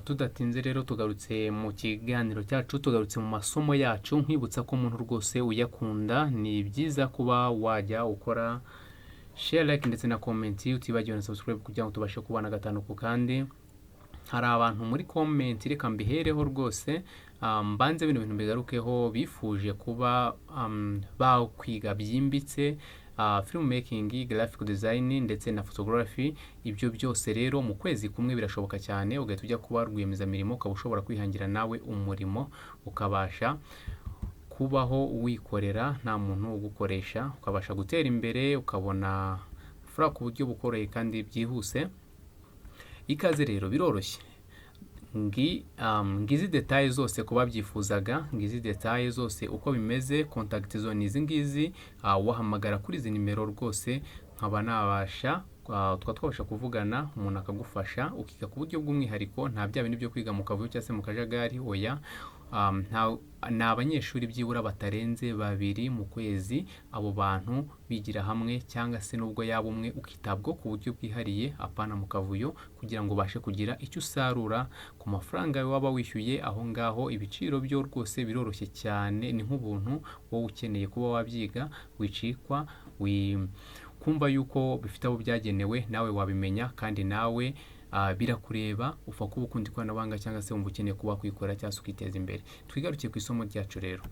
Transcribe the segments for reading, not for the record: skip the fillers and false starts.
Tudatinze rero tugarutse mu kiganiro cyacu, tugarutse mu masomo yacu, nkwibutsa ko umuntu rwose uyakunda ni byiza kuba wajya ukora share, like ndetse na comment, utibagiwe na subscribe kugira ngo tubashe kubana gatanu ku kandi. Hari abantu muri comment reka mbihereho rwose, mbanze bino bintu bigarukeho, bifuje kuba bakwiga byimbitse filmmaking, graphic design ndetse na photography. Ibyo byose rero mu kwezi kumwe birashoboka cyane, ugahita ujya kuba rwiyemezamirimo, ukaba ushobora kwihangira nawe umurimo, ukabasha kubaho wikorera nta muntu ugukoresha, ukabasha gutera imbere, ukabona amafaranga ku buryo bukoroheye kandi byihuse. Ikaze rero, biroroshye. Ngizi details zose kuba byifuzaga, ngizi details zose uko bimeze, contact zone izi ngizi, wahamagara kuri izi nimero rwose, nkaba nabasha twabasha kuvugana, umuntu akagufasha ukiga ku buryo bw'umwihariko, nta bya bindi byo kwiga mu kavuyo cyangwa se mu kajagari. Oya, ni abanyeshuri byibura batarenze 2 mu kwezi, abo bantu bigira hamwe, cyangwa se nubwo yaba umwe ukitabwaho ku buryo bwihariye, apana mu kavuyo, kugira ngo ubashe kugira icyo usarura ku mafaranga waba wishyuye aho ngaho. Ibiciro byo rwose biroroshye cyane, ni nk'ubuntu wowe ukeneye kuba wabyiga, wicikwa kumva yuko bifite abo byagenewe, nawe wabimenya kandi nawe birakureba, upfa kuba ukunda ikoranabuhanga cyangwa se wumva ukeneye kuba kwikora cyangwa se ukiteza imbere. Twigarukiye ku isomo ryacu rero,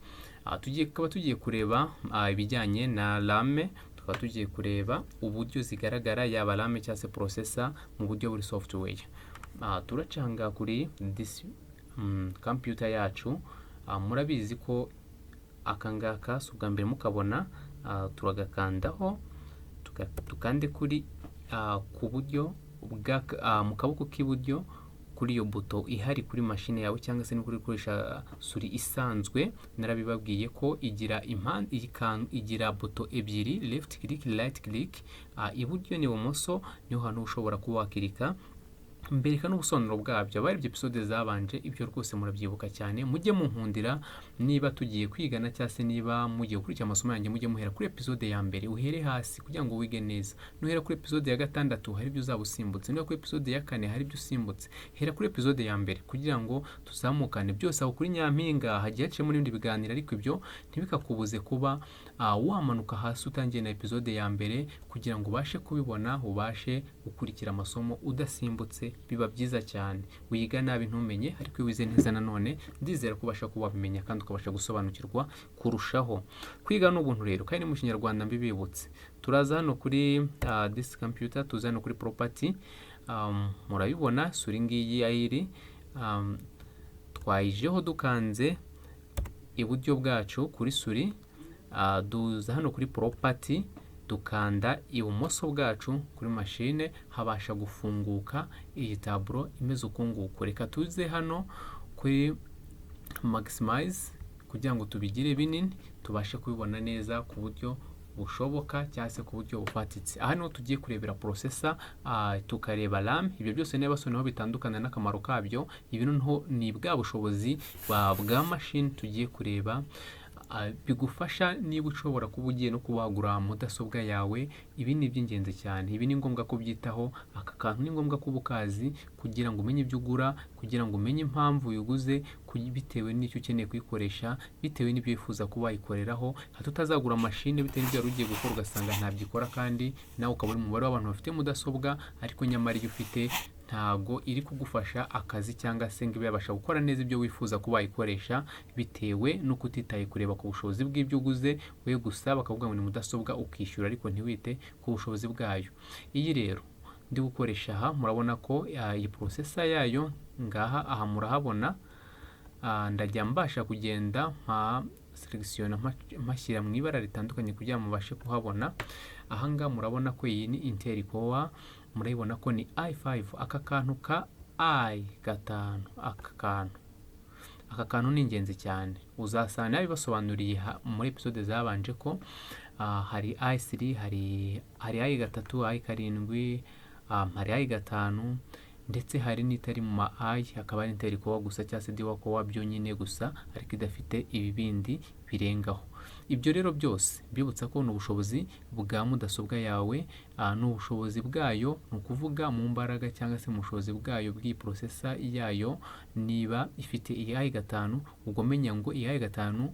tugiye kureba ibijyanye na rame, tukaba tugiye kureba uburyo zigaragara, yaba rame cyangwa se processor mu buryo buri software. Turacanga kuri this computer yacu. Murabizi ko akangaka si ubwa mbere mukabona, turagakandaho, tukande kuri ku buryo mu kaboko k'iburyo kuri iyo buto ihari kuri mashine yawe, cyangwa se n'ukuri gukoresha suri isanzwe. Narabibabwiye ko igira buto ebyiri, left click, right click. Iburyo n'ibumoso niho hantu ushobora kuba wakirika. Mbereka n'ubusobanuro bwabyo, abarebye episode zabanje, ibyo rwose murabyibuka cyane. Mujye munkundira, niba tugiye kwigana cyangwa se niba mugiye gukurikira amasomo yanjye, mujye muhera kuri episode ya mbere, uhere hasi kugira ngo wige neza. Nuhera kuri episode ya 6 hari ibyo uzaba usimbutse, nuhera kuri episode ya 4 hari ibyo usimbutse. Hera kuri episode ya mbere kugira ngo tuzamukane byose aho kuri nyampinga. Hagiye haciyemo n'ibindi biganiro, ariko ibyo ntibikakubuze kuba wamanuka hasi utangiye na episode ya mbere, kugira ngo ubashe kubibona, ubashe gukurikira amasomo udasimbutse. Biba byiza cyane. Wiga nabi ntumenye, ariko iyo wize neza nanone ndizera ko ubasha kuba wabimenya kandi ukabasha gusobanukirwa kurushaho. Kwiga n'ubuntu rero, kandi mu Kinyarwanda mbibibutse. Turaza hano kuri this computer, tuza hano kuri property. Murabibona suri ngiyi ayiri, twayijeho dukanze iburyo bwacu kuri suri, duza hano kuri property, dukanda ibumoso bwacu kuri mashine, habasha gufunguka iyi taburo imeze ukunguku. Reka tuze hano kuri maximize kugira ngo tubigire binini, tubashe kubibona neza ku buryo bushoboka cyangwa se ku buryo bufatitse. Aha niho tugiye kurebera processor, tukareba RAM. Ibyo byose niba soneho bitandukana n'akamaro kabyo. Ibi noneho ni bwa bushobozi bwa machine tugiye kureba, bigufasha niba ushobora kuba ugiye no kubagura mudasobwa yawe. Ibi ni iby'ingenzi cyane, ibi ni ngombwa kubyitaho. Aka kantu ni ngombwa kuba ukazi kugira ngo umenye ibyo ugura, kugira ngo umenye impamvu uyiguze, bitewe n'icyo ukeneye kuyikoresha, bitewe n'ibyo wifuza kuba wayikoreraho. Hato utazagura mashine bitewe n'ibyo wari ugiye gukora ugasanga ntabyikora, kandi nawe ukaba uri mu mubare w'abantu bafite mudasobwa, ariko nyamara iyo ufite ntago iri kugufasha akazi, cyangwa se ngo ibasha gukora neza ibyo wifuza kuba wayikoresha, bitewe no kutitaye kureba ku bushobozi bw'ibyo uguze. We gusa bakavuga ngo ni mudasobwa ukishyura, ariko ntiwite ku bushobozi bwayo. Iyi rero ndi gukoresha aha, murabona ko iyi processor yayo ngaha, aha murahabona. Ndajya mbasha kugenda selection mpashyira mu ibara ritandukanye kugira ngo mubashe kuhabona. Aha ngaha murabona ko iyi ni Intel Core, murabibona ko ni i5. Aka kantu ka i5, aka kantu ni ingenzi cyane. Uzasanga nabibasobanuriye muri episode zabanje ko hari i3, hari i3, i7, hari i5, ndetse hari n'itari mu ma i, hakaba ari Intel Core gusa cyangwa se Dual Core byonyine gusa, ariko idafite ibi bindi birengaho. Ibyo rero byose mbibutsa ko ni ubushobozi bwa mudasobwa yawe, ni ubushobozi bwayo, ni ukuvuga mu mbaraga cyangwa se mu bushobozi bwayo bw'iyi porosesa yayo. Niba ifite AI5, ubwo menya ngo AI5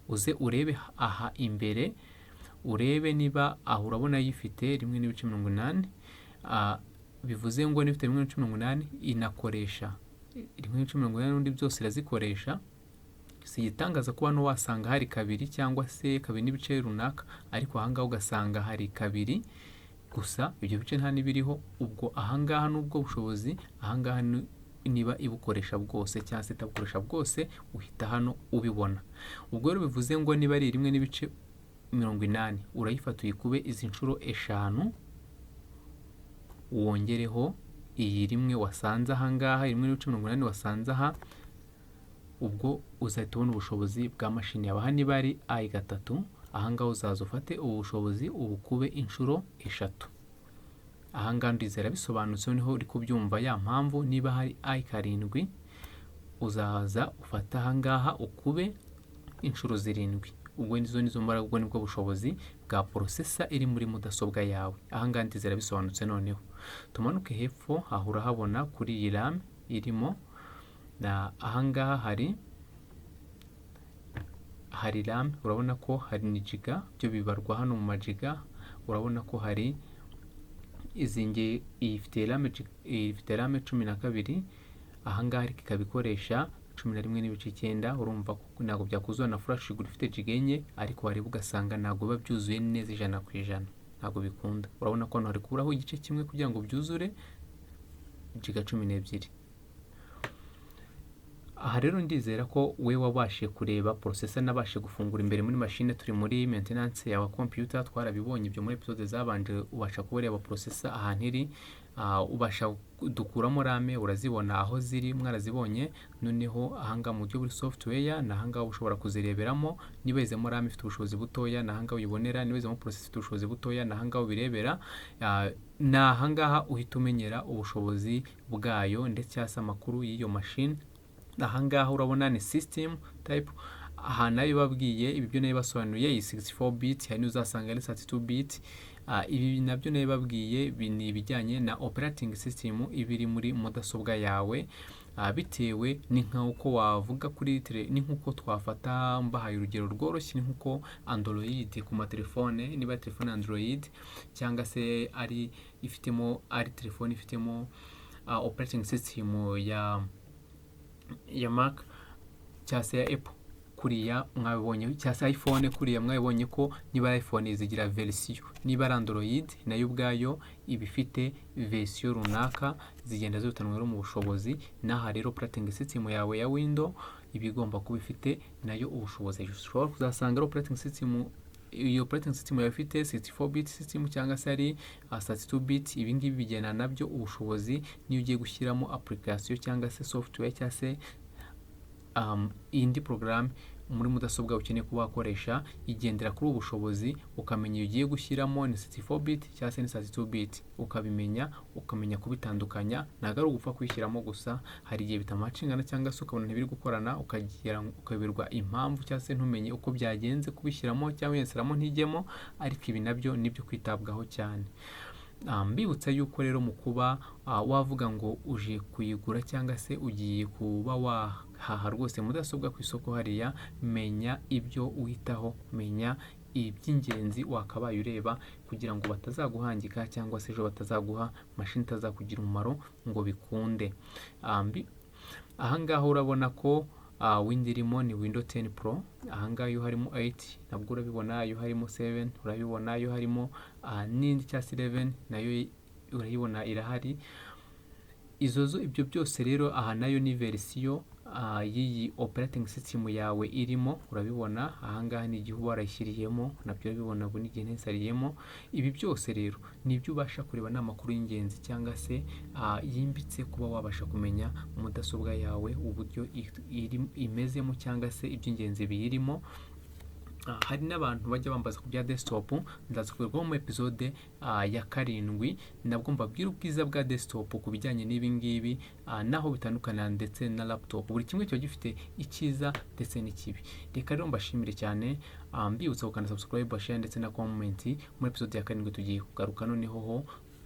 uze urebe aha imbere, urebe niba aho urabona yifite 1.80, bivuze ngo nifite 1.80 inakoresha 1.80 n'undi byose irazikoresha. Si igitangaza kuba no wasanga hari 2 cyangwa se 2 n'ibice runaka, ariko ahangaha ugasanga hari 2 gusa, ibyo bice nta nibiriho. Ubwo ahangaha n'ubwo bushobozi, ahangaha niba ibukoresha bwose cyangwa se itabukoresha bwose, uhita hano ubibona. Ubwo rero bivuze ngo niba ari 1.80, urayifata uyikube izi nshuro 5, wongereho iyi rimwe wasanze ahangaha, 1.80 wasanze aha, ubwo uzahita ubona ubushobozi bwa mashini yawe. Aha niba ari i3, ahangaha uzaza ufate ubu bushobozi ubukube inshuro 3. Ahangaha ndizera bisobanutse, niho uri kubyumva ya mpamvu. Niba hari i7, uzaza ufata ahangaha ukube inshuro 7. Ubwo nizo mbaraga, ubwo nibwo bushobozi bwa porosesa iri muri mudasobwa yawe. Ahangaha ndizera bisobanutse. Noneho tumanuke hepfo, aho urahabona kuri iyi RAM irimo, na ahangaha hari RAM, urabona ko hari ni giga, byo bibarwa hano mu majiga. Urabona ko hari izinge, ifite RAM 12, ahangaha ariko ikabikoresha 11.9. urumva ko ntabwo byakuzura na flash igura ifite giga 4, ariko wareba ugasanga ntabwo biba byuzuye neza 100%, ntabwo bikunda. Urabona ko hano hari kuburaho igice kimwe kugira ngo byuzure giga 12. Aha rero ndizera ko we wabashe kureba processor, nabashe gufungura imbere muri machine. Turi muri maintenance yawa computer, twarabibonye ibyo muri episode zabanje. Ubasha kubareba processor ahantu iri, ubasha dukuramo RAM, urazibona aho ziri, mwarazibonye. Noneho ahangaha mu buryo buri software, na ahangaha ushobora kuzireberamo. Niba izemo RAM ifite ubushobozi butoya, na ahangaha uyibonera. Niba izemo processor ifite ubushobozi butoya, na ahangaha ubirebera. Na ahangaha uhita umenyera ubushobozi bwayo ndetse hasi amakuru y'iyo machine. Ahangaha urabona ni system type, aha nayo babwiye ibi byo nayo basobanuye, iyi 64 bit, hari uzasanga ari 32 bit. Ibi nabyo nayo babwiye ni ibijyanye na operating system ibiri muri mudasobwa yawe, bitewe ni nk'uko wavuga kuri ni nk'uko twafata mbahaye urugero rworoshye, ni nk'uko Android ku matelefone, niba telefone Android cyangwa se ari ifitemo, ari telefone ifitemo operating system ya Mac cyangwa se ya Apple, kuriya mwabibonye, cyangwa se iPhone, kuriya mwabibonye ko niba iPhone zigira version, niba ari Android nayo ubwayo iba ifite version runaka, zigenda zirutanwa mu bushobozi. Naha rero operating system yawe ya Windows iba igomba kuba ifite nayo ubushobozi. Ushobora kuzasanga operating system, iyo operating system yawe ifite 64 bit system cyangwa se ari 32 bit. Ibi ngibi bigena nabyo ubushobozi niyo ugiye gushyiramo application cyangwa se software cyangwa se indi program muri mudasobwa ukeneye kuba wakoresha, igendera kuri ubushobozi. Ukamenya iyo ugiye gushyiramo ni 64 bit cyangwa se ni 32 bit, ukabimenya, ukamenya kubitandukanya. Ntabwo ari ugupfa kwishyiramo gusa, hari igihe bitamacingana cyangwa se ukabona ntibiri gukorana, ukayoberwa impamvu cyangwa se ntumenye uko byagenze kubishyiramo cyangwa yensiramo ntijyemo. Ariko ibi nabyo nibyo kwitabwaho cyane. Mbibutsa yuko rero mu kuba wavuga ngo uje kuyigura cyangwa se ugiye kuba wahaha rwose mudasobwa ku isoko hariya, menya ibyo uhitaho, menya iby'ingenzi wakabaye ureba, kugira ngo batazaguhangika cyangwa se ejo batazaguha mashini itazakugira umumaro ngo bikunde. Ahangaha urabona ko Windows irimo ni Windows 10 Pro. Ahangaha iyo harimo 8 nabwo urabibona, iyo harimo 7 urabibona, iyo harimo n'indi cyangwa 11 nayo urayibona irahari. Ibyo byose rero aha nayo ni verisiyo y'iyi operating system yawe irimo, urabibona. Ahangaha ni igihe warayishyiriyemo, nabyo urabibona, ubu n'igihe ntisariyemo. Ibi byose rero ni ibyo ubasha kureba, ni amakuru y'ingenzi cyangwa se yimbitse kuba wabasha kumenya mudasobwa yawe uburyo imezemo cyangwa se iby'ingenzi biyirimo. hari n'abantu bajya bambaza ku bya desktop, ndaza kubivugaho mu episode ya 7 nabwo mbabwira ubwiza bwa desktop ku bijyanye n'ibi ngibi, naho bitandukana ndetse na laptop. Buri kimwe kiba gifite icyiza ndetse n'ikibi. Reka rero mbashimire cyane, mbibutsa gukanda subscribe, share ndetse na comment. Muri episode ya 7 tugiye kugaruka noneho